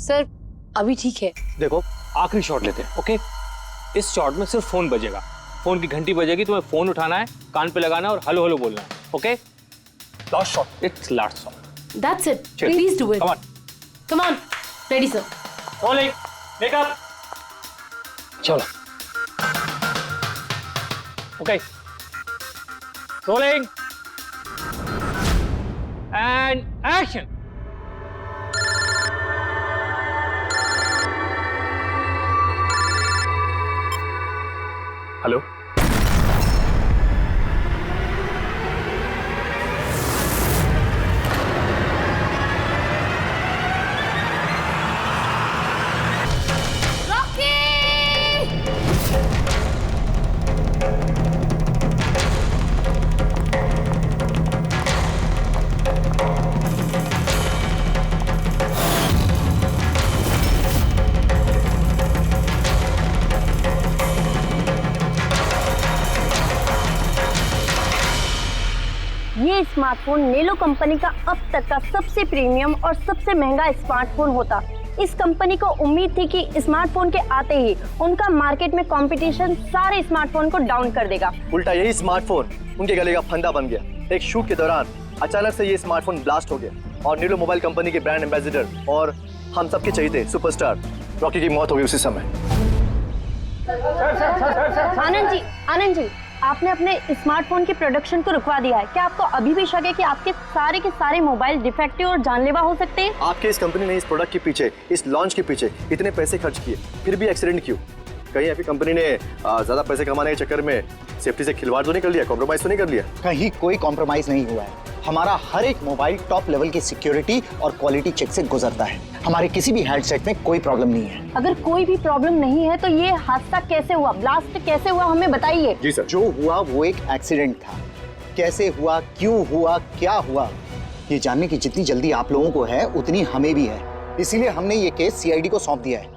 Sir अभी ठीक है। देखो आखिरी शॉट लेते हैं, ओके? इस शॉट में सिर्फ फोन बजेगा, फोन की घंटी बजेगी, तुम्हें फोन उठाना है, कान पे लगाना है और हेलो हेलो बोलना है, okay? Last shot, it's last shot. That's it, please do it. Come on, ready sir. Rolling, makeup, चलो, okay, rolling and action. Hello, ये स्मार्टफोन नेलो कंपनी का अब तक का सबसे प्रीमियम और सबसे महंगा स्मार्टफोन होता। इस कंपनी को उम्मीद थी कि स्मार्टफोन के आते ही उनका मार्केट में कंपटीशन सारे स्मार्टफोन को डाउन कर देगा। उल्टा यही स्मार्टफोन उनके गले का फंदा बन गया। एक शूट के दौरान अचानक से ये स्मार्टफोन ब्लास्ट हो गया और नेलो मोबाइल कंपनी के ब्रांड एम्बेसडर और हम सबके चहेते सुपरस्टार रॉकी की मौत हो गई उसी समय। आनंद जी, आपने अपने स्मार्टफोन की प्रोडक्शन को रुकवा दिया है। क्या आपको अभी भी शक है कि आपके सारे के सारे मोबाइल डिफेक्टिव और जानलेवा हो सकते हैं? आपके इस कंपनी ने इस प्रोडक्ट के पीछे, इस लॉन्च के पीछे इतने पैसे खर्च किए, फिर भी एक्सीडेंट क्यों? कहीं आपकी कंपनी ने ज्यादा पैसे कमाने के चक्कर में सेफ्टी से खिलवाड़ तो नहीं कर लिया, कॉम्प्रोमाइज तो नहीं कर लिया? कहीं कोई कॉम्प्रोमाइज नहीं हुआ है। हमारा हर एक मोबाइल टॉप लेवल की सिक्योरिटी और क्वालिटी चेक से गुजरता है। हमारे किसी भी हैंडसेट में कोई प्रॉब्लम नहीं है। अगर कोई भी प्रॉब्लम नहीं है तो ये हादसा कैसे हुआ, ब्लास्ट कैसे हुआ, हमें बताइए। जी सर। जो हुआ वो एक एक्सीडेंट था। कैसे हुआ, क्यों हुआ, क्या हुआ, ये जानने की जितनी जल्दी आप लोगों को है उतनी हमें भी है। इसीलिए हमने ये केस सीआईडी को सौंप दिया है।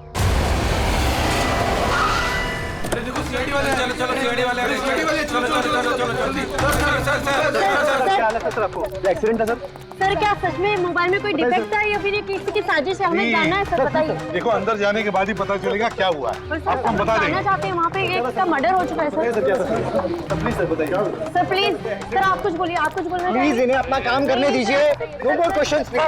एक्सीडेंट था सर? सर क्या सच में मोबाइल में कोई डिफेक्ट था या फिर ये किसी की साजिश है? हमें जानना है सर, बताइए। देखो अंदर जाने के बाद ही पता चलेगा क्या हुआ है। आपको हम बता देंगे। जानना चाहते हैं, वहाँ पे एक का मर्डर हो चुका है सर। प्लीज सर बताइए। सर प्लीज, सर आप कुछ बोलिए, आप कुछ बोलना चाहिए। प्लीज इन्हें अपना काम करने दीजिए। No more questions please.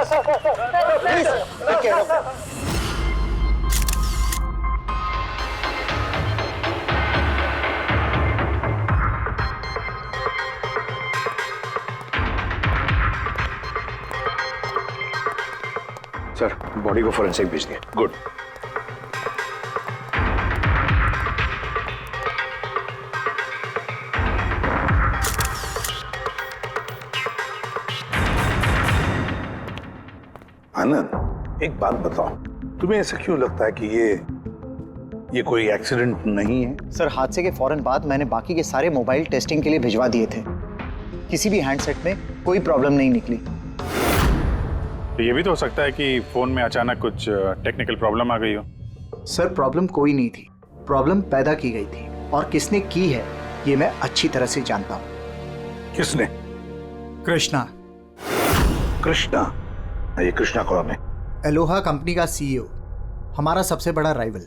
Sir body को फोरेंसिक भेज दिया। गुड। आनंद एक बात बताओ, तुम्हें ऐसा क्यों लगता है कि ये कोई एक्सीडेंट नहीं है? सर हादसे के फौरन बाद मैंने बाकी के सारे मोबाइल टेस्टिंग के लिए भिजवा दिए थे। किसी भी हैंडसेट में कोई प्रॉब्लम नहीं निकली। तो ये भी तो हो सकता है कि फोन में अचानक कुछ टेक्निकल प्रॉब्लम आ गई हो। सर प्रॉब्लम कोई नहीं थी, प्रॉब्लम पैदा की गई थी और किसने की है ये मैं अच्छी तरह से जानता हूँ। किसने? कृष्णा। कृष्णा? ये कृष्णा कौन है? एलोहा कंपनी का सीईओ, हमारा सबसे बड़ा राइवल।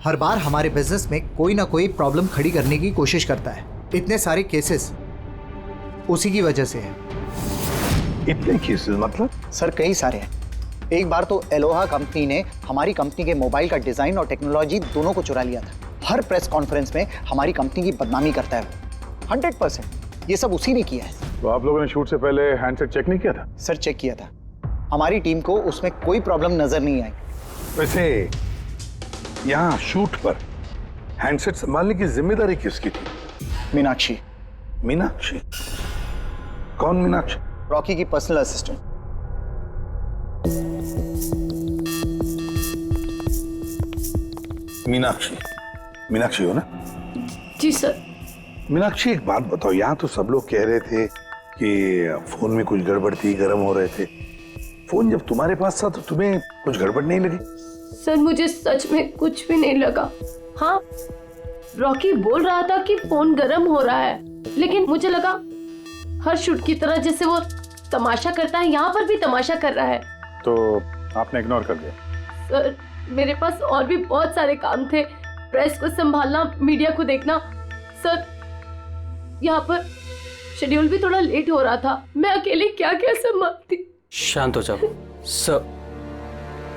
हर बार हमारे बिजनेस में कोई ना कोई प्रॉब्लम खड़ी करने की कोशिश करता है। इतने सारे केसेस उसी की वजह से है। इतने केसेस मतलब? सर कई सारे हैं। एक बार तो एलोहा कंपनी ने हमारी कंपनी के मोबाइल का डिजाइन और टेक्नोलॉजी दोनों को चुरा लिया था। हर प्रेस कॉन्फ्रेंस में हमारी कंपनी की बदनामी करता है। 100% ये सब उसी ने किया है। तो आप लोगों ने शूट से पहले हैंडसेट चेक नहीं किया था? सर चेक किया था, हमारी टीम को उसमें कोई प्रॉब्लम नजर नहीं आई। वैसे यहाँ शूट पर हैंडसेट संभालने की जिम्मेदारी किसकी थी? मीनाक्षी। मीनाक्षी? कौन मीनाक्षी? रॉकी की पर्सनल असिस्टेंट। मीनाक्षी? मीनाक्षी हो ना? जी सर। मीनाक्षी एक बात बताओ, यहाँ तो सब लोग कह रहे थे कि फोन में कुछ गड़बड़ थी, गर्म हो रहे थे। फोन जब तुम्हारे पास था तो तुम्हें कुछ गड़बड़ नहीं लगी? सर मुझे सच में कुछ भी नहीं लगा। हाँ, रॉकी बोल रहा था कि फोन गर्म हो रहा है, लेकिन मुझे लगा हर शूट की तरह जैसे वो तमाशा करता है, यहाँ पर भी तमाशा कर रहा है। तो आपने इग्नोर कर दिया? सर मेरे पास और भी बहुत सारे काम थे, प्रेस को संभालना, मीडिया को देखना। सर यहाँ पर शेड्यूल भी थोड़ा लेट हो रहा था, मैं अकेले क्या क्या संभालती। शांत हो जाओ सर,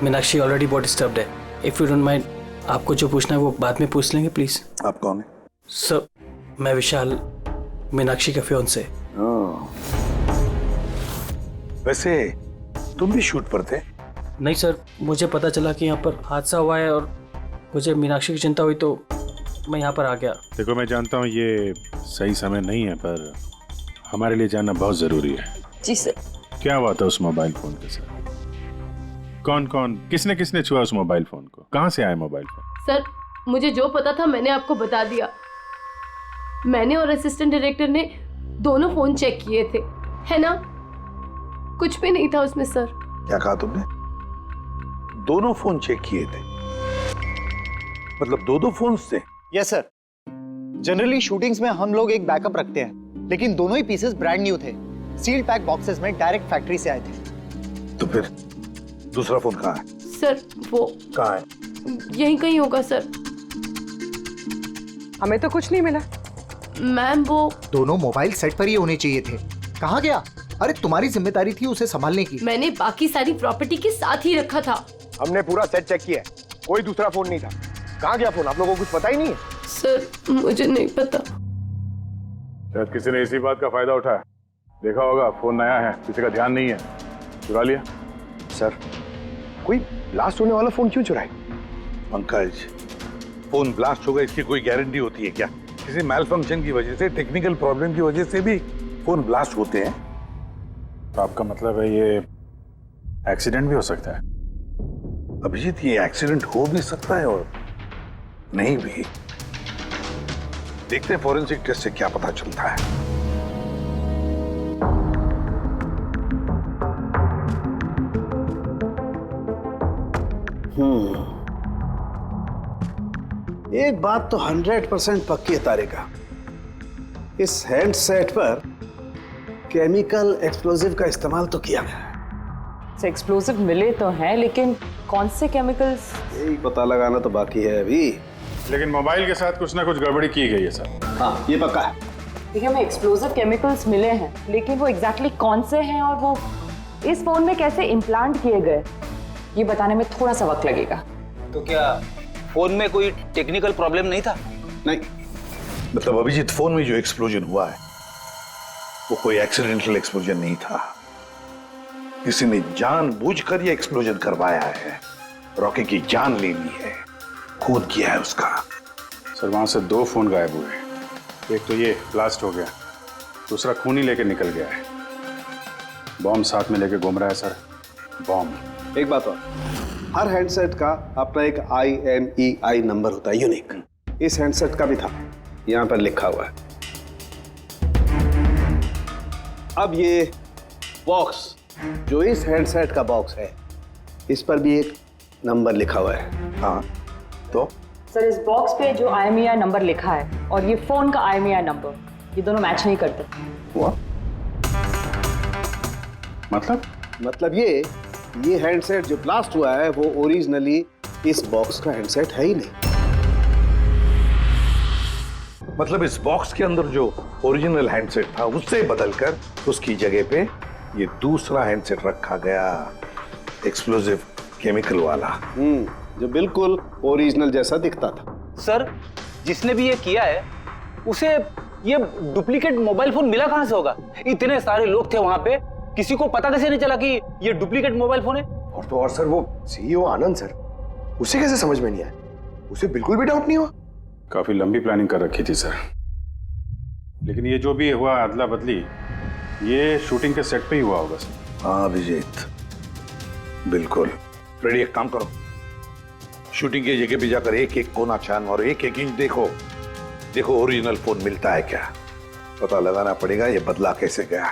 मीनाक्षी ऑलरेडी बहुत डिस्टर्ब्ड है। इफ यू डोंट माइंड, आपको जो पूछना है वो बाद में पूछ लेंगे प्लीज। आप कौन है? सर मैं विशाल, मीनाक्षी का फियांसे। वैसे तुम भी शूट पर थे? नहीं सर, मुझे पता चला कि यहाँ पर हादसा हुआ है और मुझे मीनाक्षी की चिंता हुई तो मैं यहाँ पर आ गया। देखो मैं जानता हूँ ये सही समय नहीं है, पर हमारे लिए जानना बहुत जरूरी है। जी सर। क्या हुआ था उस मोबाइल फोन के साथ? कौन कौन, किसने किसने छुआ उस मोबाइल फोन को? कहाँ से आया मोबाइल फोन? सर मुझे जो पता था मैंने आपको बता दिया। मैंने और असिस्टेंट डायरेक्टर ने दोनों फोन चेक किए थे, है ना? कुछ भी नहीं था उसमें सर। क्या कहा तुमने? दोनों फोन चेक किए थे? मतलब दो फोन थे? Yes sir. जनरली शूटिंग्स में हम लोग एक बैकअप रखते हैं, लेकिन दोनों ही पीसेस ब्रांड न्यू थे, सील्ड पैक बॉक्सेस में डायरेक्ट फैक्ट्री से आए थे। तो फिर दूसरा फोन कहाँ है? सर वो कहाँ है? यहीं कहीं होगा सर। हमें तो कुछ नहीं मिला। मैम वो दोनों मोबाइल सेट पर ही होने चाहिए थे। कहाँ गया? अरे तुम्हारी जिम्मेदारी थी उसे संभालने की। मैंने बाकी सारी प्रॉपर्टी के साथ ही रखा था। हमने पूरा सेट चेक किया, कोई दूसरा फोन नहीं था। कहाँ गया फोन? आप लोगों को कुछ पता ही नहीं है? सर मुझे नहीं पता। शायद किसी ने इसी बात का फायदा उठाया। देखा होगा फोन नया है, किसी का ध्यान नहीं है, चुरा लिया। सर कोई ब्लास्ट होने वाला फोन क्यों चुराए? पंकज, फोन ब्लास्ट होगा इसकी कोई गारंटी होती है क्या? किसी मैल फंक्शन की वजह से, टेक्निकल प्रॉब्लम की वजह से भी फोन ब्लास्ट होते हैं। तो आपका मतलब है ये एक्सीडेंट भी हो सकता है? अभिजीत, ये एक्सीडेंट हो भी सकता है और नहीं भी। देखते हैं फॉरेंसिक टेस्ट से क्या पता चलता है। एक बात तो 100% पक्की है तारिका, इस हैंडसेट पर केमिकल एक्सप्लोजिव का इस्तेमाल तो किया गया है। एक्सप्लोजिव मिले तो हैं, लेकिन कौन से केमिकल्स? यही पता लगाना तो बाकी है अभी। लेकिन मोबाइल के साथ कुछ ना कुछ गड़बड़ी की गई है सर। हाँ ये पक्का है। देखिए हमें एक्सप्लोजिव केमिकल्स मिले हैं, लेकिन वो एग्जैक्टली कौन से हैं और वो इस फोन में कैसे इम्प्लांट किए गए, ये बताने में थोड़ा सा वक्त लगेगा। तो क्या फोन में कोई टेक्निकल प्रॉब्लम नहीं था? नहीं, मतलब अभिजीत, फोन में जो एक्सप्लोजन हुआ है वो कोई एक्सीडेंटल एक्सप्लोजन नहीं था। किसी ने जानबूझकर ये एक्सप्लोजन करवाया है। रॉकी की जान लेनी है, खून किया है उसका। सर वहां से 2 फोन गायब हुए। एक तो ये ब्लास्ट हो गया, दूसरा खून ही लेके निकल गया है। बॉम्ब साथ में लेके घूम रहा है सर, बॉम्ब। एक बात और, हर हैंडसेट का अपना एक IMEI नंबर होता है, यूनिक। इस हैंडसेट का भी था, यहां पर लिखा हुआ है। अब ये बॉक्स जो इस हैंडसेट का बॉक्स है, इस पर भी एक नंबर लिखा हुआ है। हाँ तो सर इस बॉक्स पे जो IMEI नंबर लिखा है और ये फोन का IMEI नंबर, ये दोनों मैच नहीं करते। हुआ? मतलब ये हैंडसेट जो ब्लास्ट हुआ है वो ओरिजिनली इस बॉक्स का हैंडसेट है ही नहीं। मतलब इस बॉक्स के अंदर जो ओरिजिनल हैंडसेट था उससे बदलकर उसकी जगह पे ये दूसरा हैंडसेट रखा गया, एक्सप्लोजिव केमिकल वाला। जो बिल्कुल ओरिजिनल जैसा दिखता था। सर जिसने भी ये किया है उसे ये डुप्लीकेट मोबाइल फोन मिला कहां से होगा? इतने सारे लोग थे वहां पे, किसी को पता कैसे नहीं चला कि ये डुप्लीकेट मोबाइल फोन है? और तो और सर वो CEO आनंद सर, उसे कैसे समझ में नहीं आया? उसे बिल्कुल भी डाउट नहीं हुआ? काफी लंबी प्लानिंग कर रखी थी सर, लेकिन ये जो भी हुआ अदला बदली, ये शूटिंग के सेट पे ही हुआ होगा सर। हाँ अभिजीत, बिल्कुल। रेडी, एक काम करो, शूटिंग की जगह पे जाकर एक एक कोना छान और एक एक इंच देखो ओरिजिनल फोन मिलता है क्या। पता लगाना पड़ेगा ये बदला कैसे गया।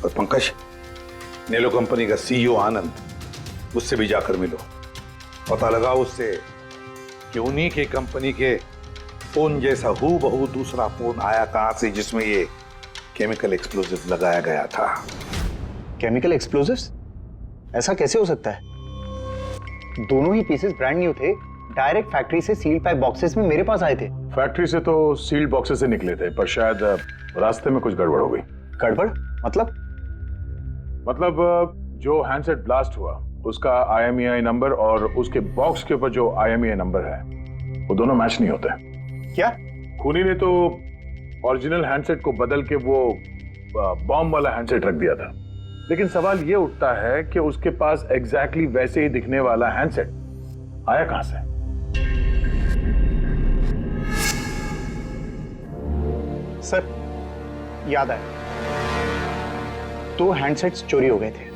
और पंकज, नेलो कंपनी का CEO आनंद, उससे भी जाकर मिलो, पता लगाओ उससे कि उन्हीं के कंपनी के फोन जैसा हूबहू दूसरा फोन आया कहां से जिसमें ये केमिकल एक्सप्लोजिव लगाया गया था। Chemical explosives? ऐसा कैसे हो सकता है? दोनों ही पीसेस ब्रांड न्यू थे, डायरेक्ट फैक्ट्री से सील्ड पैक बॉक्सेस में मेरे पास आए थे। फैक्ट्री से तो सील्ड बॉक्सेस से निकले थे, पर शायद रास्ते में कुछ गड़बड़ हो गई। गड़बड़ मतलब? जो हैंडसेट ब्लास्ट हुआ उसका IMEI नंबर और उसके बॉक्स के ऊपर जो IMEI नंबर है वो दोनों मैच नहीं होते। क्या? खूनी ने तो ओरिजिनल हैंडसेट को बदल के वो बॉम्ब वाला हैंडसेट रख दिया था, लेकिन सवाल ये उठता है कि उसके पास एग्जैक्टली वैसे ही दिखने वाला हैंडसेट आया कहां से? सर याद आया, 2 हैंडसेट्स चोरी हो गए थे।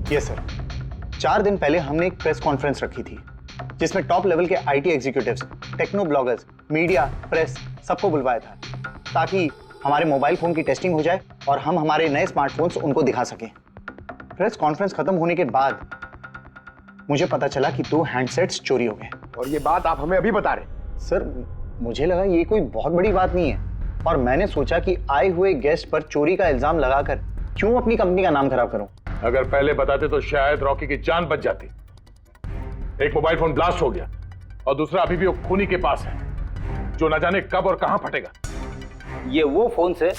यस सर, 4 दिन पहले हमने एक प्रेस कॉन्फ्रेंस रखी थी जिसमें टॉप लेवल के IT executives, techno bloggers, media, press सबको बुलवाया था ताकि हमारे मोबाइल फोन की टेस्टिंग हो जाए और हम हमारे नए स्मार्टफोन्स उनको दिखा सकें। प्रेस कॉन्फ्रेंस खत्म होने के बाद मुझे पता चला कि 2 हैंडसेट्स चोरी हो गए। और ये बात आप हमें अभी बता रहे? सर मुझे लगा ये कोई बहुत बड़ी बात नहीं है और मैंने सोचा कि आए हुए गेस्ट पर चोरी का इल्जाम लगाकर क्यों अपनी कंपनी का नाम खराब करूं। अगर पहले बताते तो शायद रॉकी की जान बच जाती। एक मोबाइल फोन ब्लास्ट हो गया और दूसरा अभी भी वो खूनी के पास है, जो न जाने कब और कहां फटेगा। ये वो फोन है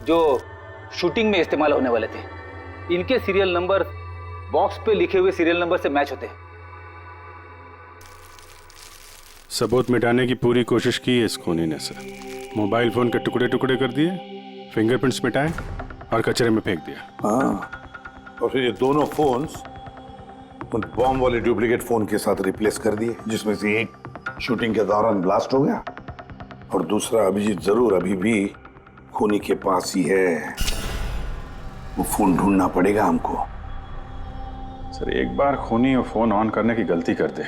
जो शूटिंग में इस्तेमाल होने वाले थे। इनके सीरियल नंबर बॉक्स पे लिखे हुए सीरियल नंबर से मैच होते हैं। सबूत मिटाने की पूरी कोशिश की है इस खूनी ने सर। मोबाइल फोन के टुकड़े टुकड़े कर दिए, फिंगरप्रिंट्स मिटाए और कचरे में फेंक दिया। हाँ, और फिर ये दोनों फोन्स उन बॉम्ब वाले डुप्लीकेट फोन के साथ रिप्लेस कर दिए, जिसमें से एक शूटिंग के दौरान ब्लास्ट हो गया और दूसरा अभिजीत जरूर अभी भी खूनी के पास ही है। वो फोन ढूंढना पड़ेगा हमको। सर एक बार खूनी वो फोन ऑन करने की गलती कर दे,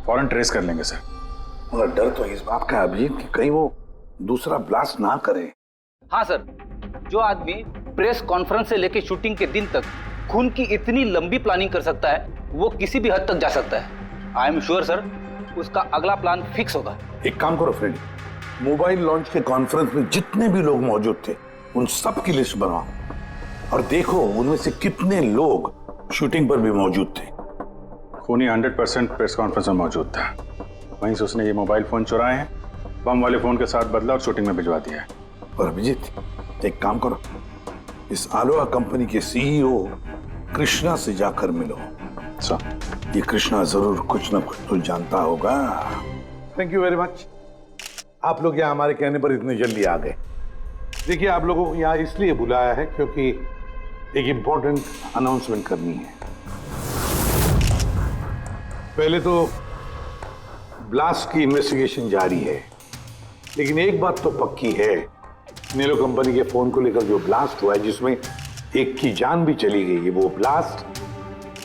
फौरन ट्रेस कर लेंगे सर। मगर डर तो इस बात का अभिजीत कि कहीं वो दूसरा ब्लास्ट ना करे। हाँ सर, जो आदमी प्रेस कॉन्फ्रेंस से लेकर शूटिंग के दिन तक खून की इतनी लंबी प्लानिंग कर सकता है, वो किसी भी हद तक जा सकता है। आई एम श्योर सर, उसका अगला प्लान फिक्स होगा। एक काम करो फ्रेडी, मोबाइल लॉन्च के कॉन्फ्रेंस में जितने भी लोग मौजूद थे उन सब की लिस्ट बनवाओ और देखो उनमें से कितने लोग शूटिंग पर भी मौजूद थे। खूनी 100% प्रेस कॉन्फ्रेंस में मौजूद था, वहीं से उसने ये मोबाइल फोन चुराए हैं, बम वाले फोन के साथ बदला और शूटिंग में भिजवा दिया है। और अभिजीत एक काम करो, इस आलोहा कंपनी के CEO कृष्णा से जाकर मिलो। सर ये कृष्णा जरूर कुछ ना कुछ तो जानता होगा। Thank you very much. आप लोग यहाँ हमारे कहने पर इतने जल्दी आ गए। देखिए, आप लोगों को यहाँ इसलिए बुलाया है क्योंकि एक इंपॉर्टेंट अनाउंसमेंट करनी है। पहले तो ब्लास्ट की इन्वेस्टिगेशन जारी है, लेकिन एक बात तो पक्की है, नेलो कंपनी के फोन को लेकर जो ब्लास्ट हुआ है जिसमें एक की जान भी चली गई है, वो ब्लास्ट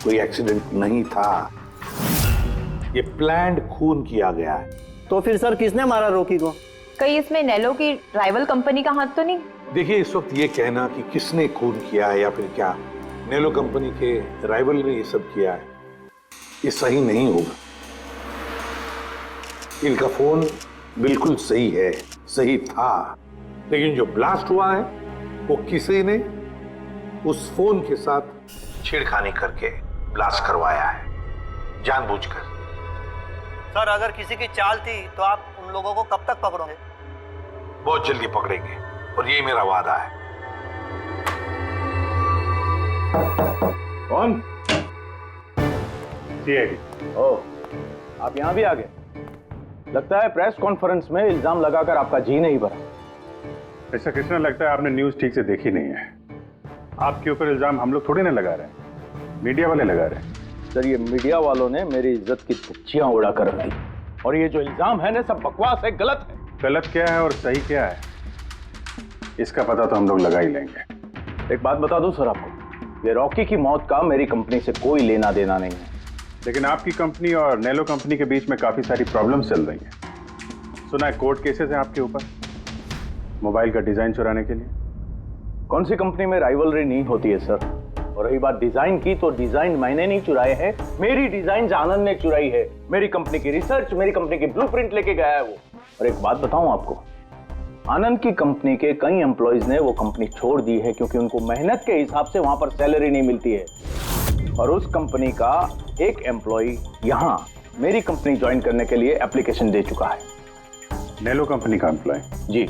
कोई एक्सीडेंट नहीं था, ये प्लान्ड खून किया गया है। तो फिर सर किसने मारा रॉकी को? कहीं इसमें नेलो की राइवल कंपनी का हाथ तो नहीं? देखिए, इस वक्त ये कहना कि किसने खून किया है या फिर क्या नेलो कंपनी के राइवल ने ये सब किया है, ये सही नहीं होगा। इनका फोन बिल्कुल सही है, सही था, लेकिन जो ब्लास्ट हुआ है वो किसी ने उस फोन के साथ छेड़खानी करके ब्लास्ट करवाया है, जानबूझकर। सर अगर किसी की चाल थी तो आप उन लोगों को कब तक पकड़ोगे? बहुत जल्दी पकड़ेंगे और ये मेरा वादा है। कौन? CID। ओह, आप यहाँ भी आ गए। लगता है प्रेस कॉन्फ्रेंस में इल्जाम लगाकर आपका जी नहीं भरा। ऐसा कृष्णा लगता है आपने न्यूज ठीक से देखी नहीं है। आपके ऊपर इल्जाम हम लोग थोड़ी ना लगा रहे हैं, मीडिया वाले लगा रहे हैं। सर ये मीडिया वालों ने मेरी इज्जत की धज्जियां उड़ा कर रख दी और ये जो इल्जाम है ना, सब बकवास है, गलत है। गलत क्या है और सही क्या है, इसका पता तो हम लोग लगा ही लेंगे। एक बात बता दूं सर आपको, ये रॉकी की मौत का मेरी कंपनी से कोई लेना देना नहीं है। लेकिन आपकी कंपनी और नेलो कंपनी के बीच में काफी सारी प्रॉब्लम्स चल रही हैं। सुना है कोर्ट केसेस हैं आपके ऊपर मोबाइल का डिजाइन चुराने के लिए। कौन सी कंपनी में राइवलरी नहीं होती है सर। और रही बात डिजाइन की, तो डिजाइन मैंने नहीं चुराए हैं, मेरी डिजाइन आनंद ने चुराई है। मेरी कंपनी की रिसर्च, मेरी कंपनी की ब्लूप्रिंट लेके गया है वो। और एक बात बताऊं आपको, आनंद की कंपनी के कई एम्प्लॉइज ने वो कंपनी छोड़ दी है क्योंकि उनको मेहनत के हिसाब से वहां पर सैलरी नहीं मिलती है। और उस कंपनी का एक एम्प्लॉय यहाँ मेरी कंपनी ज्वाइन करने के लिए एप्लीकेशन दे चुका है। नेलो कंपनी का एम्प्लॉय? जी।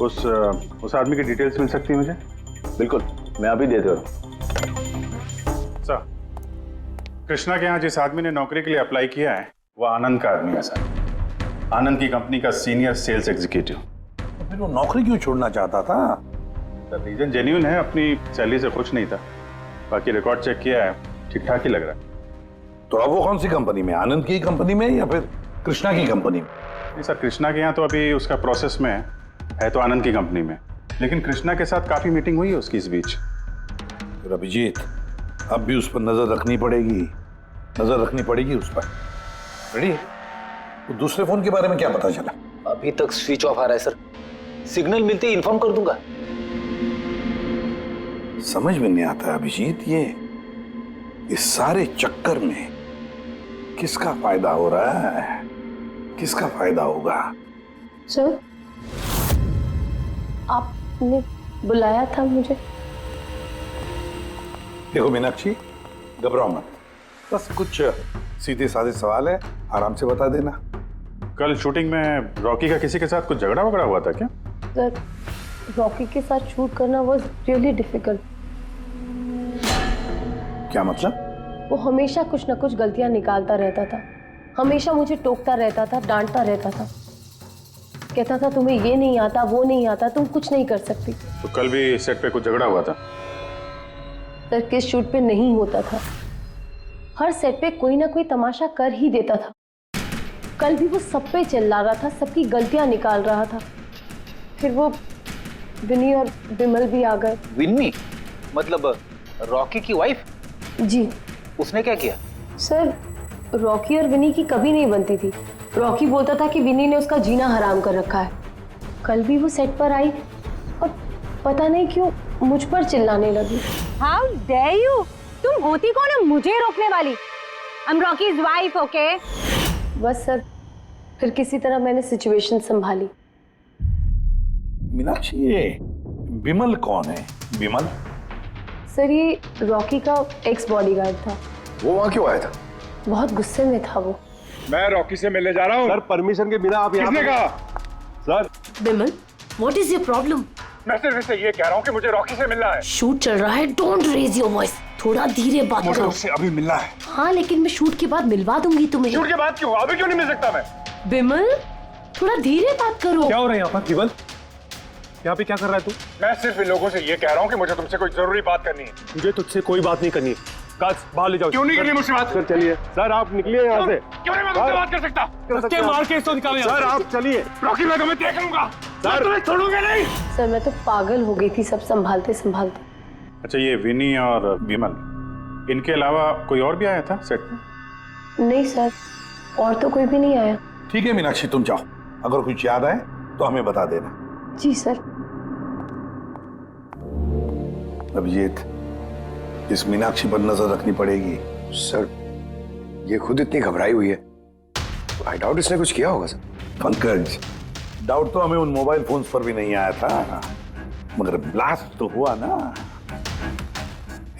उस आदमी की डिटेल्स मिल सकती है मुझे? बिल्कुल, मैं अभी दे दे रहा हूँ। सर, कृष्णा के यहाँ जिस आदमी ने नौकरी के लिए अप्लाई किया है वो आनंद का आदमी है सर। आनंद की कंपनी का सीनियर सेल्स एग्जीक्यूटिव। तो फिर वो नौकरी क्यों छोड़ना चाहता था? सर, रीजन जेन्युइन है, अपनी सैलरी से खुश नहीं था। बाकी रिकॉर्ड चेक किया है, ठीक ठाक ही लग रहा है। तो अब वो कौन सी कंपनी में? आनंद की कंपनी में या फिर कृष्णा की कंपनी में? नहीं सर, कृष्णा के यहाँ तो अभी उसका प्रोसेस में है तो आनंद की कंपनी में, लेकिन कृष्णा के साथ काफी मीटिंग हुई है उसकी इस बीच। फिर अभिजीत, अब भी उस पर नजर रखनी पड़ेगी, नजर रखनी पड़ेगी उस पर। रेडी? तो दूसरे फोन के बारे में क्या पता चला? अभी तक स्विच ऑफ आ रहा है सर, सिग्नल मिलते ही इन्फॉर्म कर दूंगा। समझ में नहीं आता अभिजीत, ये इस सारे चक्कर में किसका फायदा हो रहा है, किसका फायदा होगा? सर, आपने बुलाया था मुझे? देखो मीनाक्षी, घबराओ मत, बस कुछ सीधे साधे सवाल है, आराम से बता देना। कल शूटिंग में रॉकी का किसी के साथ कुछ झगड़ा वगड़ा हुआ था क्या? सर, रॉकी के साथ शूट करना वाज रियली डिफिकल्ट। क्या मतलब? वो हमेशा कुछ ना कुछ गलतियां निकालता रहता था, हमेशा मुझे टोकता रहता था, डांटता रहता था, कहता था तुम्हें ये नहीं आता, वो नहीं आता, तुम कुछ नहीं कर सकती। तो कल भी सेट पे कुछ झगड़ा हुआ था? सर, किस शूट पे नहीं होता था, हर सेट पे कोई ना कोई तमाशा कर ही देता था। कल भी वो सब पे चिल्ला रहा था, सबकी गलतियां निकाल रहा था। फिर वो विनी और विमल भी आ गए। विन्नी मतलब रॉकी की वाइफ? जी। उसने क्या किया? सर, रॉकी और विनी की कभी नहीं बनती थी। रॉकी बोलता था कि विनी ने उसका जीना हराम कर रखा है। कल भी वो सेट पर आई और पता नहीं क्यों मुझ पर चिल्लाने लगी। How dare you! तुम होती कौन है मुझे रोकने वाली? I am Rocky's wife, okay? बस सर, फिर किसी तरह मैंने सिचुएशन संभाली। मीनाक्षी, ये विमल कौन है? विमल? सर, ये रॉकी का एक्स बॉडीगार्ड था। वो वहां क्यों आया था? बहुत गुस्से में था वो। मैं रॉकी से मिलने जा रहा हूँ। सर, परमिशन के बिना आप यहाँ? किसने कहा? Sir, Vimal, what is your problem? मैं सिर्फ इससे ये कह रहा हूँ कि मुझे रॉकी से मिलना है। शूट चल रहा है, डोंट रेज योर वॉइस, थोड़ा धीरे बात मुझे करो। उससे अभी मिलना है। हाँ, लेकिन मैं शूट के बाद मिलवा दूंगी तुम्हें। शूट के बाद क्यों? अभी क्यों नहीं मिल सकता मैं? विमल, थोड़ा धीरे बात करो। क्या हो रहा है यहाँ पर? विमल, यहाँ पे क्या कर रहा है तू? मैं सिर्फ इन लोगों से ये कह रहा हूँ कि मुझे तुमसे कोई जरूरी बात करनी है। मुझे तुझसे कोई बात नहीं करनी। काश बाहर ले जाओ। क्यों नहीं करनी मुझसे बात? सर चलिए। सर आप निकलिए यहाँ से। क्यों नहीं मैं तुमसे बात कर सकता? धक्के मार के इसको निकालिए। सर आप चलिए। रॉकी, मैं तुम्हें देख लूंगा। सर तुम्हें छोड़ूंगा नहीं। सर, मैं तो पागल हो गई थी सब संभालते संभालते। अच्छा, ये विनी और विमल, इनके अलावा कोई और भी आया था सेट पे? नहीं सर, और तो कोई भी नहीं आया। ठीक है मीनाक्षी, तुम जाओ, अगर कुछ याद आए तो हमें बता देना। जी सर। अभिजीत, इस मीनाक्षी पर नजर रखनी पड़ेगी। सर, ये खुद इतनी घबराई हुई है, आई डाउट इसने कुछ किया होगा। सर पंकज, डाउट तो हमें उन मोबाइल फोन्स पर भी नहीं आया था, मगर ब्लास्ट तो हुआ ना।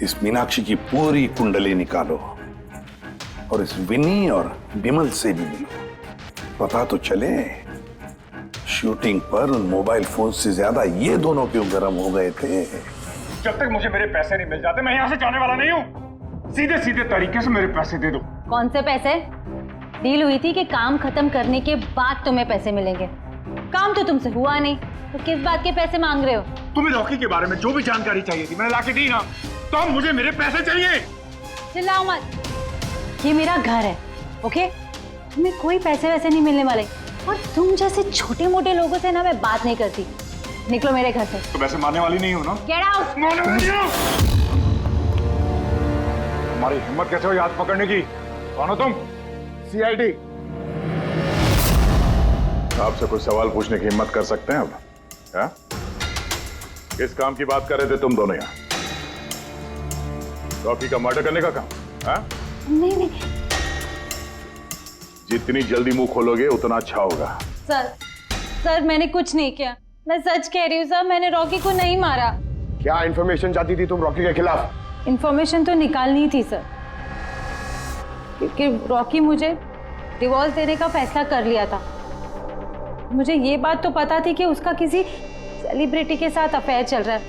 इस मीनाक्षी की पूरी कुंडली निकालो और इस विनी और विमल से भी मिलो, पता तो चले शूटिंग पर उन मोबाइल फोन से ज्यादा ये दोनों क्यों गर्म हो गए थे। जब तक मुझे मेरे पैसे नहीं मिल जाते मैं यहाँ से जाने वाला नहीं हूँ। सीधे सीधे तरीके से मेरे पैसे दे दो। कौन से पैसे? डील हुई थी कि काम खत्म करने के बाद तुम्हें पैसे मिलेंगे। काम तो तुमसे हुआ नहीं, तो किस बात के पैसे मांग रहे हो? तुम्हें रॉकी के बारे में जो भी जानकारी चाहिए थी मैंने लाके दी ना, तो अब मुझे मेरे पैसे चाहिए। चिल्लाओ मत, ये मेरा घर है, ओके? तुम्हें कोई पैसे वैसे नहीं मिलने वाले, और तुम जैसे छोटे मोटे लोगों से ना मैं बात नहीं करती। निकलो मेरे घर से। तो वैसे मारने वाली नहीं हो ना? Get out. मारने वाली नहीं हो। तुम्हारी हिम्मत कैसे हुई हाथ पकड़ने की? कौन हो तुम? सीआईडी। आपसे कोई सवाल पूछने की हिम्मत कर सकते हैं अब? क्या? किस काम की बात कर रहे थे तुम दोनों यहाँ? रॉकी का मर्डर करने का काम? हाँ? नहीं नहीं जितनी जल्दी मुंह खोलोगे उतना अच्छा होगा। सर, मैंने कुछ नहीं किया, मैं सच कह रही हूँ सर, मैंने रॉकी को नहीं मारा। क्या इंफॉर्मेशन चाहती थी तुम रॉकी के खिलाफ? इंफॉर्मेशन तो निकालनी थी सर, क्योंकि रॉकी मुझे डिवोर्स देने का फैसला कर लिया था। मुझे ये बात तो पता थी कि उसका किसी सेलिब्रिटी के साथ अफेयर चल रहा है,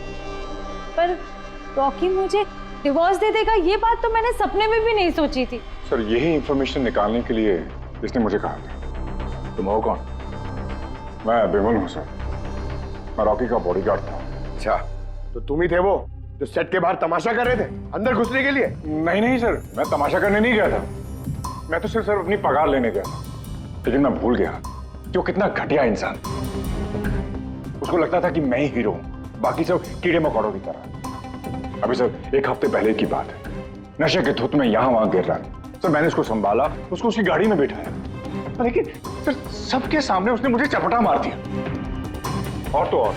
पर रॉकी मुझे डिवोर्स दे देगा ये बात तो मैंने सपने में भी नहीं सोची थी। सर यही इंफॉर्मेशन निकालने के लिए इसने मुझे कहा था। तुम हो कौन? मैं बिमल हूँ सर, मैं रॉकी का बॉडीगार्ड था। अच्छा, तो तुम ही थे वो जो सेट के बाहर तमाशा कर रहे थे अंदर घुसने के लिए? नहीं नहीं सर, मैं तमाशा करने नहीं गया था। मैं तो सिर्फ अपनी पगार लेने गया था। लेकिन मैं भूल गया कि वो कितना घटिया इंसान। उसको लगता था कि मैं ही हीरो हूँ, बाकी सब कीड़े मकोड़ों की तरह। अभी सर 1 हफ्ते पहले की बात है, नशे के धुत में यहाँ वहां गिर रहा है। सर मैंने उसको संभाला, उसको उसकी गाड़ी में बिठाया, लेकिन सर सबके सामने उसने मुझे चपटा मार दिया। और तो और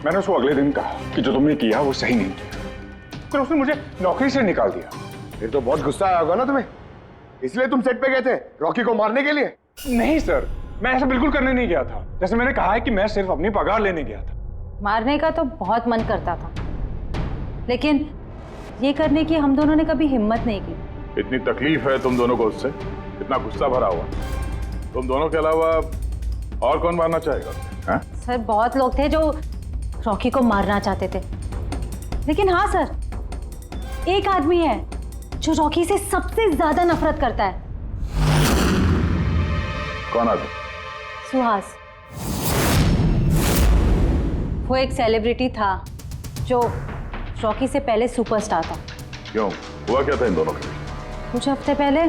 मैंने उसको अगले दिन कहा कि जो तुमने किया वो सही नहीं किया, तो उसने मुझे नौकरी से निकाल दिया। फिर तो बहुत गुस्सा आया होगा ना तुम्हें, इसलिए तुम सेट पे गए थे रॉकी को मारने के लिए? नहीं सर, मैं ऐसा बिल्कुल करने नहीं गया था। जैसे मैंने कहा है कि मैं सिर्फ अपनी पगार लेने गया था। मारने का तो बहुत मन करता था, लेकिन ये करने की हम दोनों ने कभी हिम्मत नहीं की। इतनी तकलीफ है तुम दोनों को उससे, इतना गुस्सा भरा हुआ। तुम दोनों के अलावा और कौन मारना चाहेगा? हाँ? सर बहुत लोग थे जो रॉकी को मारना चाहते थे, लेकिन हाँ सर, एक आदमी है जो रॉकी से सबसे ज्यादा नफरत करता है। कौन आदमी? सुहास। वो एक सेलिब्रिटी था जो रॉकी से पहले सुपरस्टार था। क्यों, हुआ क्या था इन दोनों के बीच? कुछ हफ्ते पहले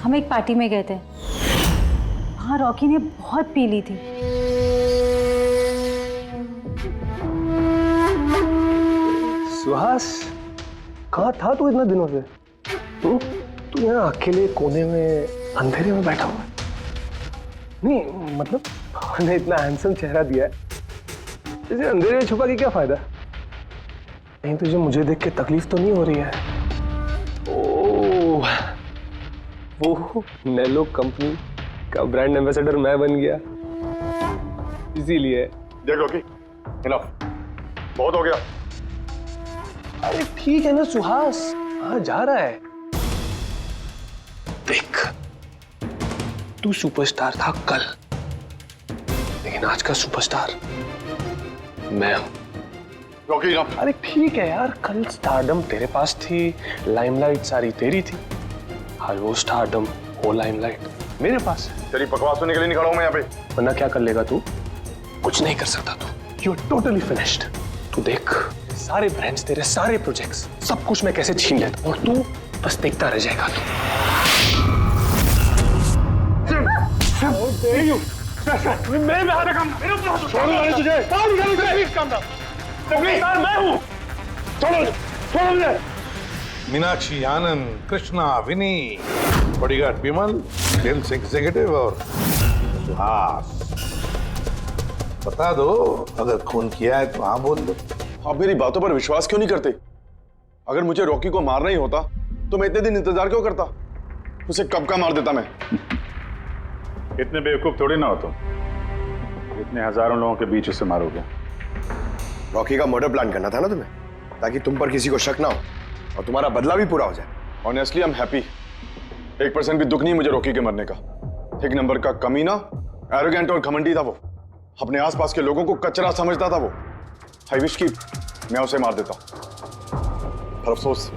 हम एक पार्टी में गए थे, वहां रॉकी ने बहुत पी ली थी। सुहास, कहाँ था तू इतने दिनों से? तू यहाँ अकेले कोने में अंधेरे में बैठा हुआ है? नहीं मतलब ने इतना हैंडसम चेहरा दिया है, इसे अंधेरे में छुपा के क्या फायदा? नहीं तुझे मुझे देख के तकलीफ तो नहीं हो रही है? ओह, वो नेलो कंपनी का ब्रांड एम्बेसडर मैं बन गया, इसीलिए। देख रॉकी, बहुत हो गया। अरे ठीक है ना सुहास, कहाँ जा रहा है? देख, तू सुपरस्टार था कल, लेकिन आज का सुपरस्टार मैं हूं। रॉकी अरे ठीक है यार, कल स्टारडम तेरे पास थी, लाइमलाइट सारी तेरी थी। आज वो स्टारडम, वो लाइमलाइट मेरे पास है। तेरी बकवास सुनने के लिए निकला हूं मैं यहाँ पे। वरना क्या कर लेगा तू? कुछ नहीं कर सकता तू। You are totally finished. तू देख, सारे ब्रांड्स, तेरे सारे प्रोजेक्ट्स, सब कुछ मैं कैसे छीन लेता हूं और तू बस देखता रह जाएगा। मीनाक्षी आनंद, कृष्णा, विनी, बॉडीगार्ड विमल, सेल्स एग्जीक्यूटिव और सुहास। बता दो, अगर खून किया है तो हाँ बोल दो। आप मेरी बातों पर विश्वास क्यों नहीं करते? अगर मुझे रॉकी को मारना ही होता तो मैं इतने दिन इंतजार क्यों करता? उसे कब का मार देता मैं। इतने बेवकूफ थोड़ी ना हो तुम, इतने हजारों लोगों के बीच उसे मारोगे। रॉकी का मर्डर प्लान करना था ना तुम्हें, ताकि तुम पर किसी को शक ना हो और तुम्हारा बदला भी पूरा हो जाए। Honestly I am happy. 1% भी दुख नहीं मुझे रॉकी के मरने का। 1 नंबर का कमीना, एरोगेंट और घमंडी था वो। अपने आसपास के लोगों को कचरा समझता था वो। आई विश कि मैं उसे मार देता, पर अफसोस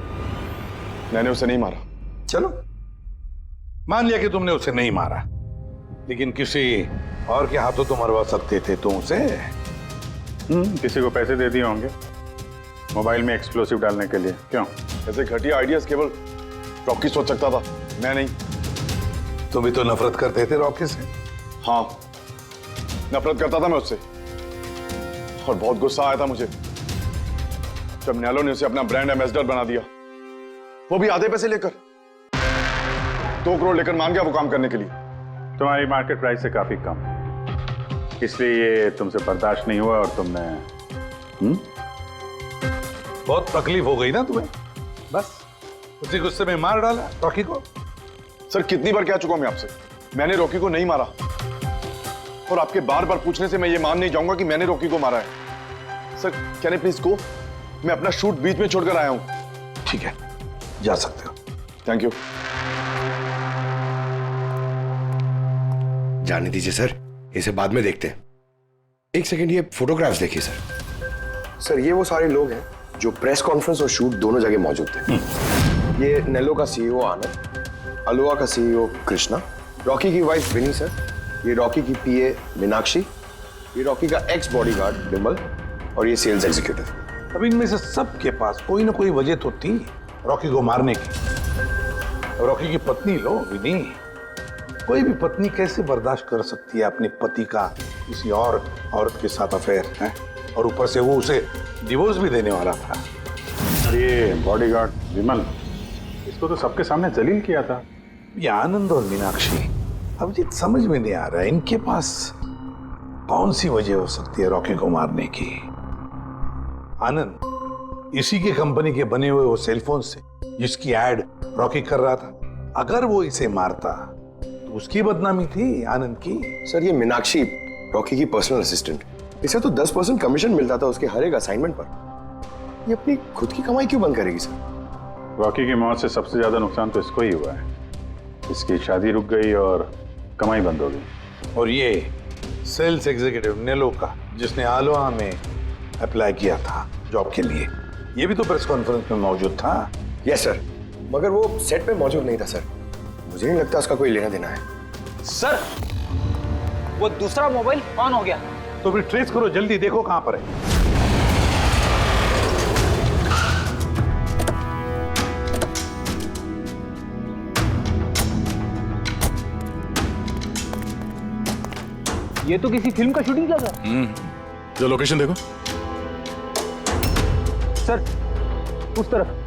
मैंने उसे नहीं मारा। चलो, मान लिया कि तुमने उसे नहीं मारा, लेकिन किसी और के हाथों तो मरवा सकते थे तुम उसे। किसी को पैसे दे दिए होंगे मोबाइल में एक्सप्लोसिव डालने के लिए। क्यों? ऐसे घटिया आइडियाज केवल रॉकी सोच सकता था, मैं नहीं। तुम भी तो नफरत करते थे रॉकी से। हाँ, नफरत करता था मैं उससे, और बहुत गुस्सा आया था मुझे जब नैलो ने उसे अपना ब्रांड एम्बेसडर बना दिया, वो भी आधे पैसे लेकर। 2 करोड़ लेकर मान गया वो काम करने के लिए। तुम्हारी मार्केट प्राइस से काफी कम, इसलिए ये तुमसे बर्दाश्त नहीं हुआ और तुमने बहुत तकलीफ हो गई ना तुम्हें, बस उसी गुस्से में मार डाला रॉकी को। सर कितनी बार कह चुका हूं मैं आपसे, मैंने रॉकी को नहीं मारा, और आपके बार बार पूछने से मैं ये मान नहीं जाऊंगा कि मैंने रॉकी को मारा है। Sir can I please go? मैं अपना शूट बीच में छोड़कर आया हूं। ठीक है, जा सकते हो। Thank you. जाने दीजिए सर, इसे बाद में देखते हैं। एक सेकंड, ये फोटोग्राफ्स देखिए सर। सर ये वो सारे लोग हैं जो प्रेस कॉन्फ्रेंस और शूट दोनों जगह मौजूद थे। ये नेलो का सीईओ आनंद, अलोहा का सीईओ कृष्णा, रॉकी की वाइफ विनी सर, ये रॉकी की पीए मीनाक्षी, ये रॉकी का एक्स बॉडीगार्ड बिमल, और ये सेल्स एग्जीक्यूटिव। अब इनमें से सबके पास कोई ना कोई वजह तो थी रॉकी को मारने की। रॉकी की पत्नी लो विनी, कोई भी पत्नी कैसे बर्दाश्त कर सकती है अपने पति का किसी और औरत के साथ अफेयर है, और ऊपर से वो उसे डिवोर्स भी देने वाला था। अरे बॉडीगार्ड विमल, इसको तो सबके सामने जलील किया था। ये आनंद और मीनाक्षी, अब ये समझ में नहीं आ रहा है इनके पास कौन सी वजह हो सकती है रॉकी को मारने की। आनंद इसी के कंपनी के बने हुए वो सेलफोन से जिसकी एड रॉकी कर रहा था, अगर वो इसे मारता तो उसकी बदनामी थी आनंद की। सर ये मीनाक्षी रॉकी की पर्सनल असिस्टेंट, इसे तो 10% कमीशन मिलता था उसके हर एक असाइनमेंट पर। ये अपनी खुद की कमाई क्यों बंद करेगी सर? रॉकी की मौत से सबसे ज्यादा नुकसान तो इसको ही हुआ है। इसकी शादी रुक गई और कमाई बंद हो गई। और ये सेल्स एग्जीक्यूटिव नेलो का, जिसने आलोहा में अप्लाई किया था जॉब के लिए, ये भी तो प्रेस कॉन्फ्रेंस में मौजूद था। यस सर, मगर वो सेट पे मौजूद नहीं था सर। मुझे नहीं लगता उसका कोई लेना देना है। सर वो दूसरा मोबाइल ऑन हो गया। तो फिर ट्रेस करो, जल्दी देखो कहां पर है। ये तो किसी फिल्म का शूटिंग लगा। जो लोकेशन देखो सर, उस तरफ।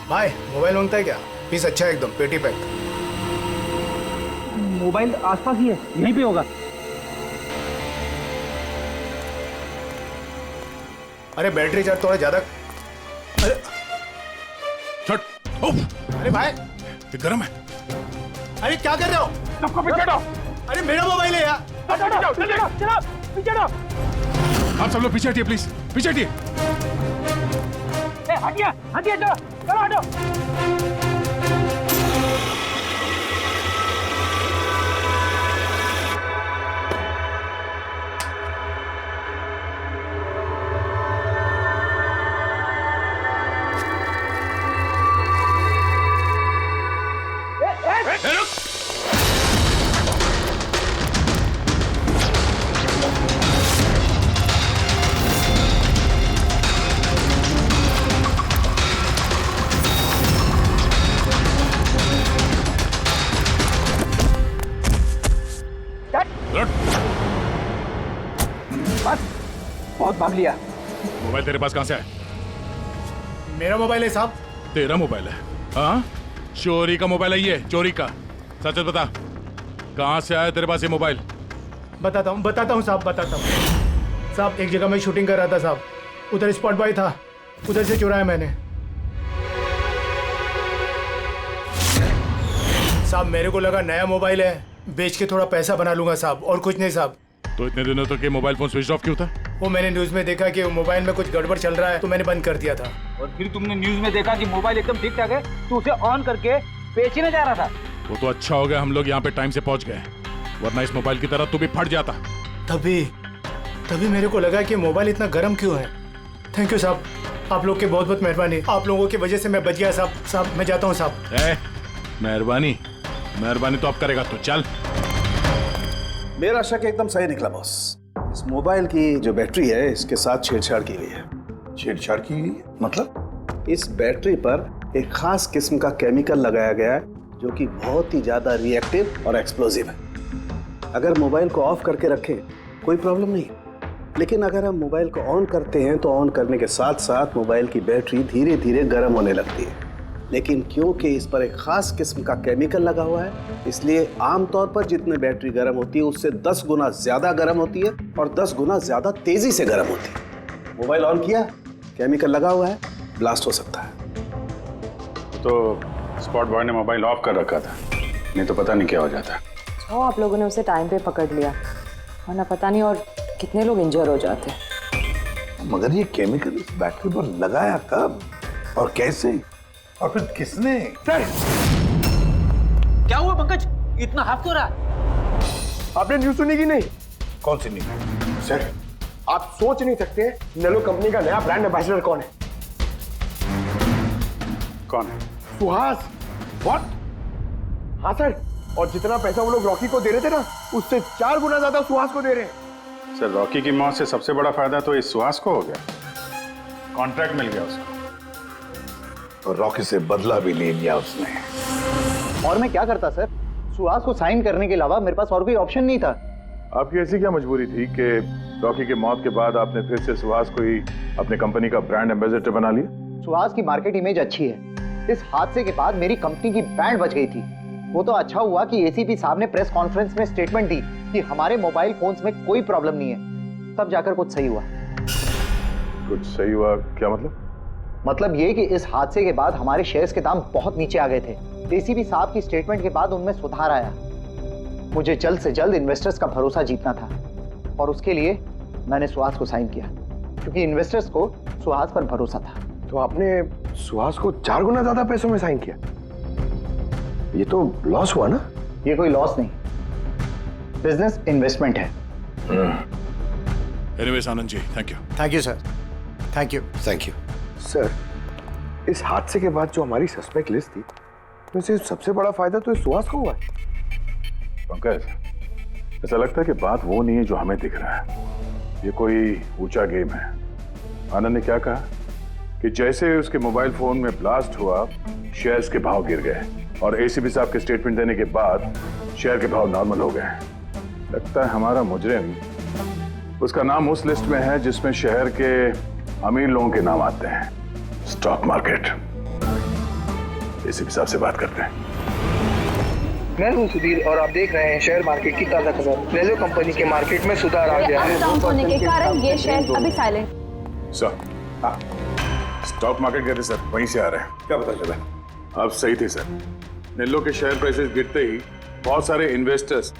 भाई मोबाइल मांगता है क्या? पीस अच्छा है एकदम, पेटी पैक। मोबाइल आसपास ही है, यहीं पे होगा। अरे बैटरी चार्ज थोड़ा ज्यादा। अरे छट। अरे भाई ये गर्म है। अरे क्या कर रहे हो? सबको पीछे हटो। अरे मेरा मोबाइल है यार। चलो। आप सब लोग पीछे हटिए प्लीज, पीछे हटिए। हटिए हटिए, चलो चलो हटो। बहुत भाग लिया। मोबाइल तेरे पास कहां से आया? मेरा मोबाइल है साहब। तेरा मोबाइल है? हाँ, चोरी का मोबाइल है ये, चोरी का। सच सच बता, कहां से आया तेरे पास ये मोबाइल? बताता हूँ साहब, बताता हूँ साहब। एक जगह मैं शूटिंग कर रहा था साहब, उधर स्पॉट बॉय था, उधर से चुराया मैंने साहब। मेरे को लगा नया मोबाइल है, बेच के थोड़ा पैसा बना लूंगा साहब, और कुछ नहीं साहब। तो इतने दिनों तक ये मोबाइल फोन स्विच ऑफ क्यों था? वो मैंने न्यूज में देखा कि मोबाइल में कुछ गड़बड़ चल रहा है, तो मैंने बंद कर दिया था। और फिर तुमने न्यूज में देखा कि मोबाइल एकदम ठीक ठाक है, तो उसे ऑन करके बेचने जा रहा था। वो तो अच्छा हो गया हम लोग यहाँ पे टाइम से पहुंच गए, वरना इस मोबाइल की तरह तू भी फट जाता। तभी मेरे को लगा कि मोबाइल इतना गर्म क्यों है। थैंक यू साहब, आप लोग के बहुत बहुत मेहरबानी। आप लोगों की वजह से मैं बच गया साहब। साहब मैं जाता हूँ साहब। मेहरबानी तो अब करेगा तो चल। मेरा शक एकदम सही निकला बॉस। इस मोबाइल की जो बैटरी है, इसके साथ छेड़छाड़ की गई है। छेड़छाड़ की गई मतलब इस बैटरी पर एक खास किस्म का केमिकल लगाया गया है जो कि बहुत ही ज्यादा रिएक्टिव और एक्सप्लोजिव है। अगर मोबाइल को ऑफ करके रखें कोई प्रॉब्लम नहीं, लेकिन अगर हम मोबाइल को ऑन करते हैं तो ऑन करने के साथ साथ मोबाइल की बैटरी धीरे धीरे गर्म होने लगती है। लेकिन क्योंकि इस पर एक खास किस्म का केमिकल लगा हुआ है, इसलिए आमतौर पर जितने बैटरी गर्म होती है उससे 10 गुना ज्यादा गर्म होती है और 10 गुना ज्यादा तेजी से गर्म होती है। मोबाइल ऑन किया, केमिकल लगा हुआ है, ब्लास्ट हो सकता है। तो स्पॉट बॉय ने मोबाइल ऑफ कर रखा था, नहीं तो पता नहीं क्या हो जाता। आप लोगों ने उसे टाइम पे पकड़ लिया, वरना पता नहीं और कितने लोग इंजर हो जाते। मगर ये केमिकल इस बैटरी पर लगाया कब और कैसे और फिर किसने? सर क्या हुआ पंकज, इतना हाफ क्यों रहा? आपने न्यूज सुनी कि नहीं? कौन सी न्यूज? सर आप सोच नहीं सकते नेलो कंपनी का नया ब्रांड एम्बेसडर कौन है? कौन है? सुहास। व्हाट? हाँ सर, और जितना पैसा वो लोग रॉकी को दे रहे थे ना, उससे 4 गुना ज्यादा सुहास को दे रहे हैं। सर रॉकी की मौत से सबसे बड़ा फायदा तो इस सुहास को हो गया, कॉन्ट्रैक्ट मिल गया उसको और रॉकी से बदला भी ले लिया उसने। और मैं क्या करता सर, सुहास को साइन करने के अलावा मेरे पास और कोई ऑप्शन नहीं था। आपकी ऐसी क्या मजबूरी थी कि रॉकी के मौत के बाद आपने फिर से सुहास को ही अपने कंपनी का ब्रांड एम्बेसडर बना लिया? सुहास की मार्केट इमेज अच्छी है, इस हादसे के बाद मेरी कंपनी की ब्रांड बच गई थी। वो तो अच्छा हुआ कि एसीपी साहब ने प्रेस कॉन्फ्रेंस में स्टेटमेंट दी कि हमारे मोबाइल फोन्स में कोई प्रॉब्लम नहीं है, तब जाकर कुछ सही हुआ। कुछ सही हुआ क्या मतलब? मतलब ये कि इस हादसे के बाद हमारे शेयर्स के दाम बहुत नीचे आ गए थे। एसीपी साहब की स्टेटमेंट के बाद उनमें सुधार आया। मुझे जल्द से जल्द इन्वेस्टर्स का भरोसा जीतना था और उसके लिए मैंने सुहास को साइन किया, क्योंकि इन्वेस्टर्स को सुहास पर भरोसा था। तो आपने सुहास को 4 गुना ज्यादा पैसों में साइन किया? ये तो लॉस हुआ ना? ये कोई लॉस नहीं, बिजनेस इन्वेस्टमेंट है। Anyways Anand ji, thank you. Thank you sir, thank you. Thank you sir, इस हादसे के बाद जो हमारी सस्पेक्ट लिस्ट थी, वैसे सबसे बड़ा फायदा तो इस सुहास को हुआ है। पंकज, ऐसा लगता है कि बात वो नहीं है जो हमें दिख रहा है, ये कोई ऊंचा गेम है। आनंद ने क्या कहा कि जैसे उसके मोबाइल फोन में ब्लास्ट हुआ, शेयर्स के भाव गिर गए और एसीपी साहब के स्टेटमेंट देने के बाद शेयर के भाव नॉर्मल हो गए। लगता है हमारा मुजरिम, उसका नाम उस लिस्ट में है जिसमें शहर के अमीर लोगों के नाम आते हैं, स्टॉक मार्केट। एसीपी साहब से बात करते हैं। मैं हूं सुधीर और आप देख रहे हैं शेयर मार्केट की ताजा खबर। नेलो कंपनी के मार्केट में सुधार आ गया है। अप डाउन होने के कारण ये शेयर अभी साइलेंट। सर, स्टॉक मार्केट गए थे सर, वहीं से आ रहे हैं। क्या पता चला? आप सही थे सर, नेलो के शेयर प्राइसेस गिरते ही बहुत सारे इन्वेस्टर्स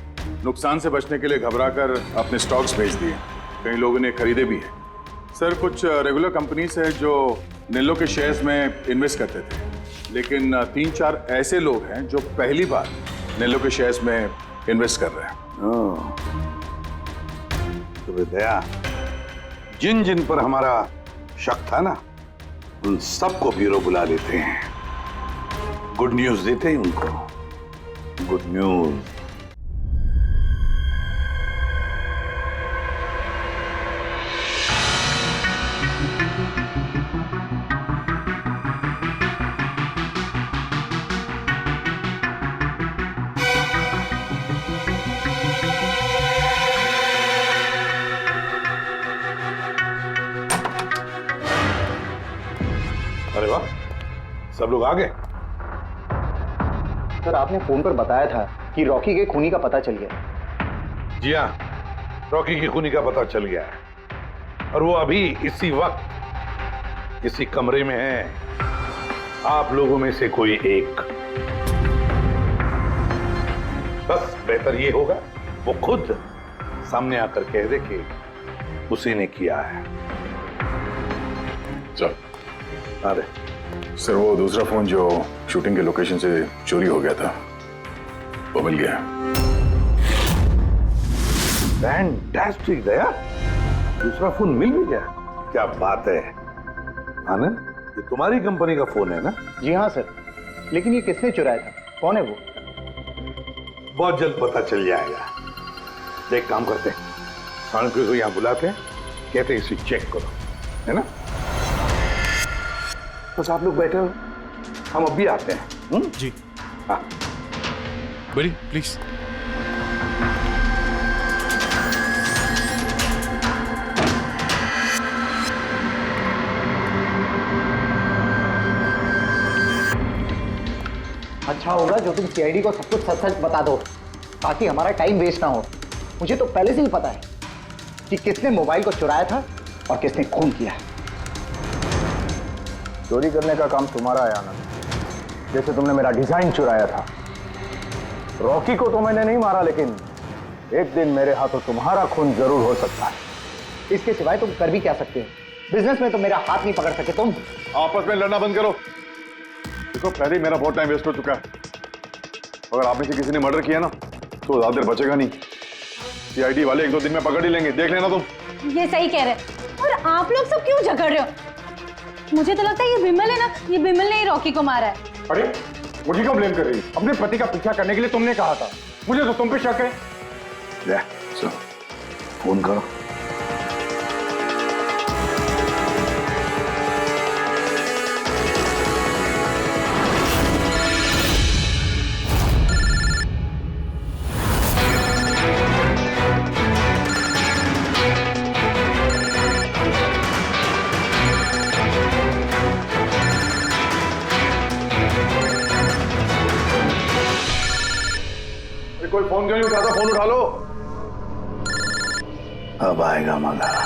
नुकसान से बचने के लिए घबराकर अपने स्टॉक्स बेच दिए, कई लोगों ने खरीदे भी हैं। सर कुछ रेगुलर कंपनीज है जो नेलो के शेयर्स में इन्वेस्ट करते थे, लेकिन 3-4 ऐसे लोग हैं जो पहली बार नेलो के शेयर्स में इन्वेस्ट कर रहे हैं। तो दया, जिन जिन पर हमारा शक था ना, उन सबको ब्यूरो बुला लेते हैं, गुड न्यूज देते हैं उनको, गुड न्यूज। अरे वाह, सब लोग आ गए। सर आपने फोन पर बताया था कि रॉकी के खूनी का पता चल गया। जी हाँ, रॉकी की खूनी का पता चल गया है और वो अभी इसी वक्त इसी कमरे में है। आप लोगों में से कोई एक, बस बेहतर ये होगा वो खुद सामने आकर कह दे कि उसी ने किया है। चल। अरे सर वो दूसरा फोन जो शूटिंग के लोकेशन से चोरी हो गया था, वो मिल गया। फैंटास्टिक दया, दूसरा फोन मिल भी गया, क्या बात है। आनंद, ये तुम्हारी कंपनी का फोन है ना? जी हाँ सर, लेकिन ये किसने चुराया था, कौन है वो? बहुत जल्द पता चल जाएगा। एक काम करते हैं, साणुके को यहाँ बुलाते हैं, कहते हैं इसे चेक करो, है ना? बस आप लोग बैठे हो, हम अभी आते हैं। जी हाँ बड़ी प्लीज। अच्छा होगा जो तुम सीआईडी को सब कुछ सच सच बता दो, ताकि हमारा टाइम वेस्ट ना हो। मुझे तो पहले से ही पता है कि किसने मोबाइल को चुराया था और किसने खून किया। चोरी करने का काम तुम्हारा है आनंद, जैसे तुमने मेरा डिजाइन चुराया था। रॉकी को तो मैंने नहीं मारा, लेकिन एक दिन मेरे हाथों तुम्हारा खून जरूर हो सकता है। इसके सिवाय तुम कर भी क्या सकते हो? बिजनेस में तो मेरा हाथ नहीं पकड़ सके तुम। आपस में लड़ना बंद करो। देखो पहले ही मेरा बहुत टाइम वेस्ट हो चुका है। अगर आप में से किसी ने मर्डर किया ना तो ज्यादा देर बचेगा नहीं। सीआईडी वाले 1-2 दिन में पकड़ ही लेंगे, देख लेना तुम। ये सही कह रहे हैं। और आप लोग सब क्यों झगड़ रहे हो? मुझे तो लगता है ये बिमल है ना, ये बिमल ने ही रॉकी को मारा है। अरे मुझे क्यों ब्लेम कर रही है? अपने पति का पीछा करने के लिए तुमने कहा था, मुझे तो तुम पे शक है। ले चलो फोन करो। कोई फोन क्यों नहीं उठाता? फोन उठा लो। अब आएगा मजा।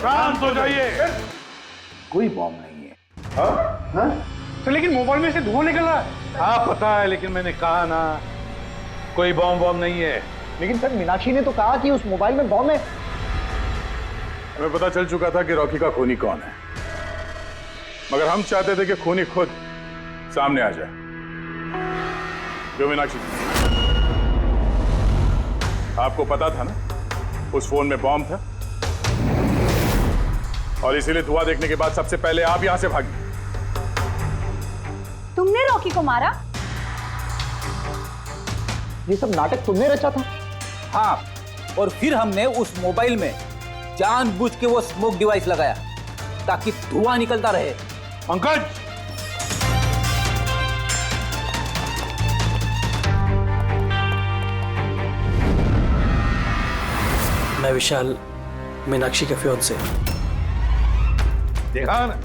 शांत हो जाइए। कोई बॉम्ब नहीं है। हाँ? तो लेकिन मोबाइल में से धुआं निकल रहा है। हाँ पता है, लेकिन मैंने कहा ना कोई बॉम्ब नहीं है। लेकिन सर मीनाक्षी ने तो कहा कि उस मोबाइल में बॉम्ब है। हमें पता चल चुका था कि रॉकी का खूनी कौन है, मगर हम चाहते थे कि खूनी खुद सामने आ जाए। जो मीनाक्षी, आपको पता था ना उस फोन में बॉम्ब था, और इसीलिए धुआं देखने के बाद सबसे पहले आप यहां से भागी। तुमने रॉकी को मारा? ये सब नाटक तुमने रचा था? हाँ, और फिर हमने उस मोबाइल में जानबूझ के वो स्मोक डिवाइस लगाया ताकि धुआं निकलता रहे। पंकज, मैं विशाल, मीनाक्षी के फियांसे। देखा ना,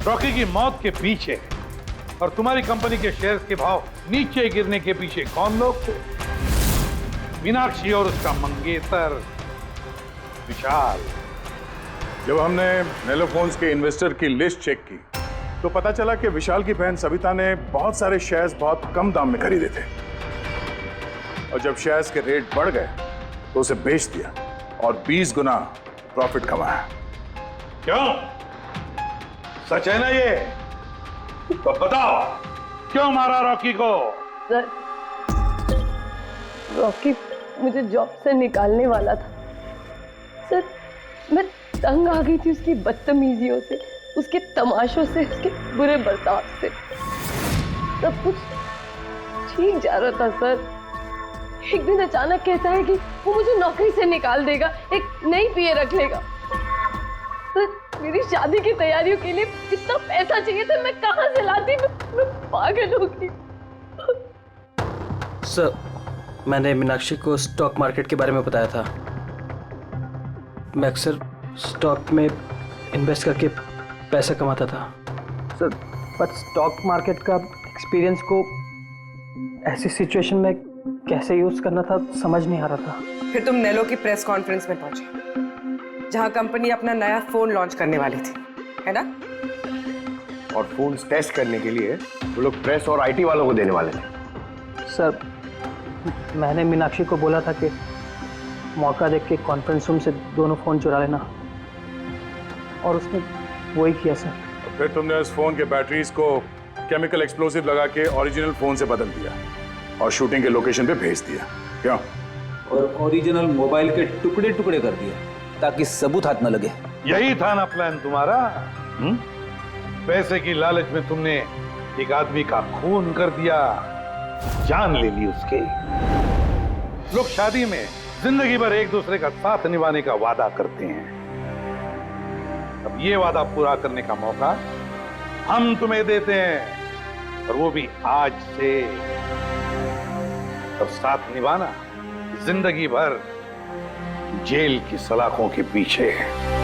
रॉकी की मौत के पीछे और तुम्हारी कंपनी के शेयर्स के भाव नीचे गिरने के पीछे कौन लोग थे? मीनाक्षी और उसका मंगेतर विशाल। जब हमने नेलोफोन्स के इन्वेस्टर की लिस्ट चेक की तो पता चला कि विशाल की बहन सविता ने बहुत सारे शेयर्स बहुत कम दाम में खरीदे थे, और जब शेयर्स के रेट बढ़ गए तो उसे बेच दिया और 20 गुना प्रॉफिट कमाया। क्यों? सच है ना ये? तो बताओ क्यों मारा रॉकी को? सर, रॉकी मुझे जॉब से निकालने वाला था। सर, मैं तंग आ गई थी उसकी बदतमीजियों से, उसके तमाशों से, उसके बुरे बर्ताव से। सब कुछ ठीक जा रहा था सर। एक दिन अचानक कहता है कि वो मुझे नौकरी से निकाल देगा, एक नई पीए रख लेगा। सर, मेरी शादी की तैयारियों के लिए इतना पैसा चाहिए था, मैं कहां से लाती? मैं पागल हो गई। सर, मैंने मीनाक्षी को स्टॉक मार्केट के बारे में बताया था। मैं अक्सर स्टॉक में इन्वेस्ट करके पैसा कमाता था। सर, बट स्टॉक मार्केट का एक्सपीरियंस को ऐसी सिचुएशन में कैसे यूज करना था समझ नहीं आ रहा था। फिर तुम नेलो की प्रेस कॉन्फ्रेंस में पहुंचे। जहां कंपनी अपना नया फोन लॉन्च करने वाली थी, है ना? और फोन टेस्ट करने के लिए वो लोग प्रेस और आईटी वालों को देने वाले थे। सर, मैंने मीनाक्षी को बोला था कि मौका देख के कॉन्फ्रेंस रूम से दोनों फ़ोन चुरा लेना, और उसने वही किया सर। फिर तुमने उस फोन के बैटरीज को केमिकल एक्सप्लोसिव लगा के ओरिजिनल फोन से बदल दिया और शूटिंग के लोकेशन पे भेज दिया, क्यों? और ओरिजिनल मोबाइल के टुकड़े टुकड़े कर दिए ताकि सबूत हाथ न लगे। यही था ना प्लान तुम्हारा? पैसे की लालच में तुमने एक आदमी का खून कर दिया, जान ले ली उसके। लोग शादी में जिंदगी भर एक दूसरे का साथ निभाने का वादा करते हैं। अब ये वादा पूरा करने का मौका हम तुम्हें देते हैं, और वो भी आज से। अब साथ निभाना जिंदगी भर जेल की सलाखों के पीछे है।